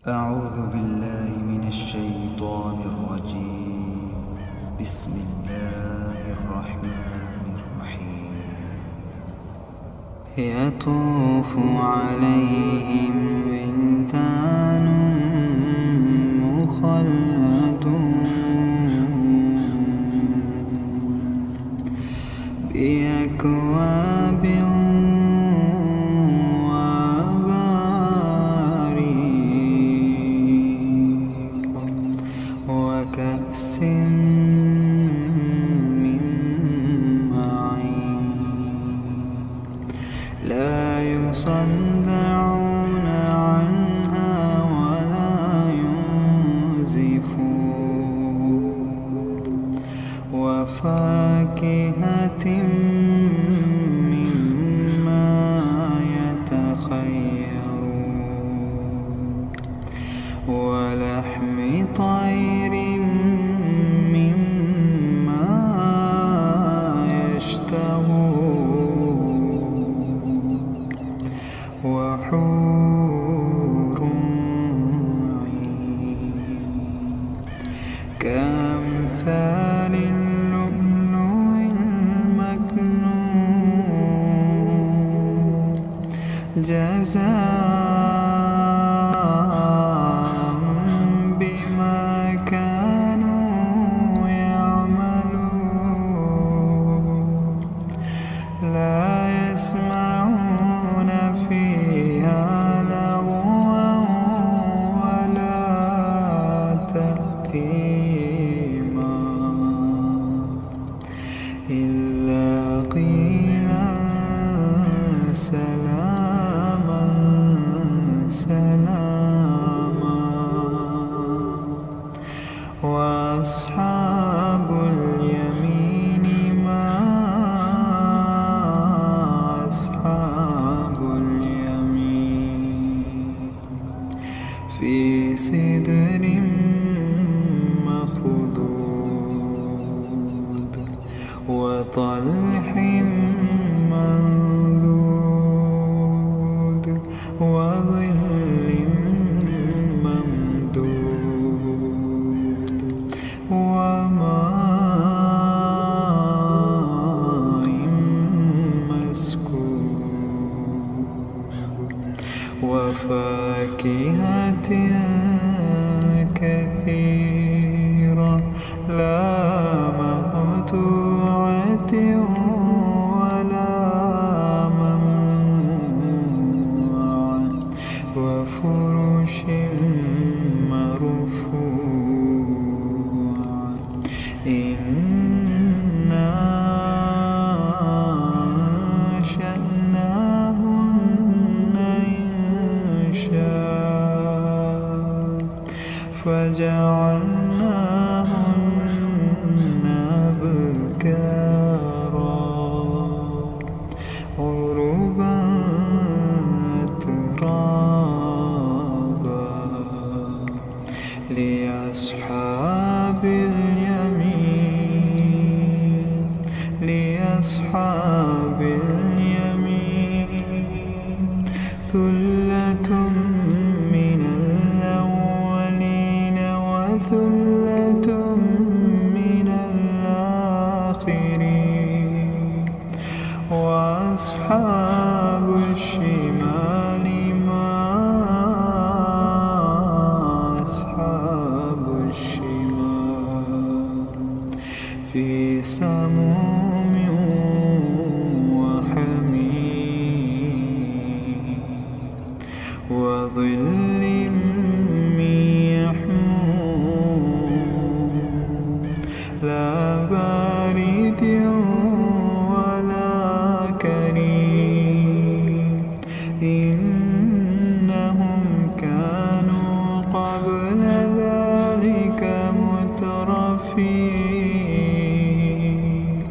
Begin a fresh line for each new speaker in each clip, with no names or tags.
أعوذ بالله من الشيطان الرجيم. بسم الله الرحمن الرحيم. يطوف عليهم ولدان مخلدون بأكواب وكأس من معين لا يصدعون عنها ولا ينزفون وفاكهة مما يتخيرون ولحم طير مما يشتهون وحور عين كأمثال اللؤلؤ المكنون جزاء بما كانوا يعملون لا يسمعون فيها لغوا ولا تأثيما إلا قيلا سلاما سلاما وأصحاب اليمين ما أصحاب اليمين في سدر مخضود وطلح منضود وظل ممدود وماء مسكوب وفاكهة كثيرة لا مقطوعة ولا ممنوعة وفرش مرفوعة إنا أنشأناهن إنشاء فجعلناهن أبكارا عربا ترابا لأصحاب اليمين لأصحاب اليمين ثلة من الأولين وثلة من الآخرين وأصحاب الشمال ما أصحاب الشمال في سموم وحميم وظل من يحموم لا بارد ولا كريم إنهم كانوا قبل ذلك مترفين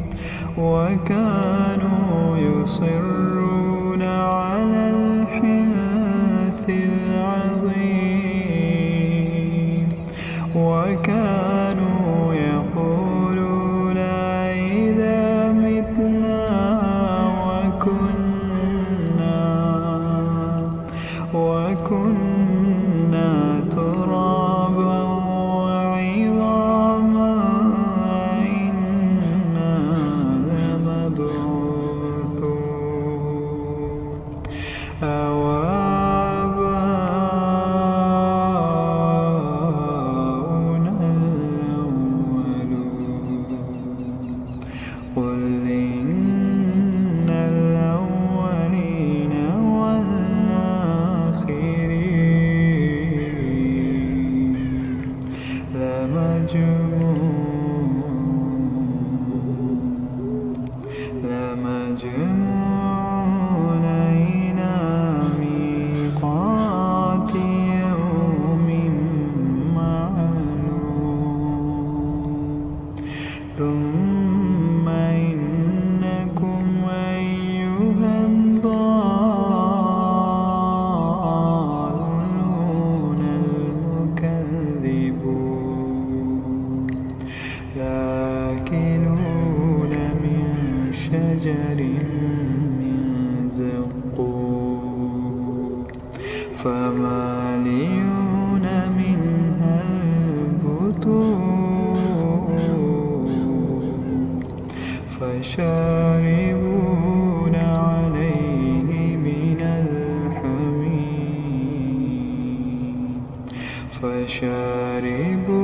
فمالئون منها البطون فشاربون عليه من الحميم فشاربون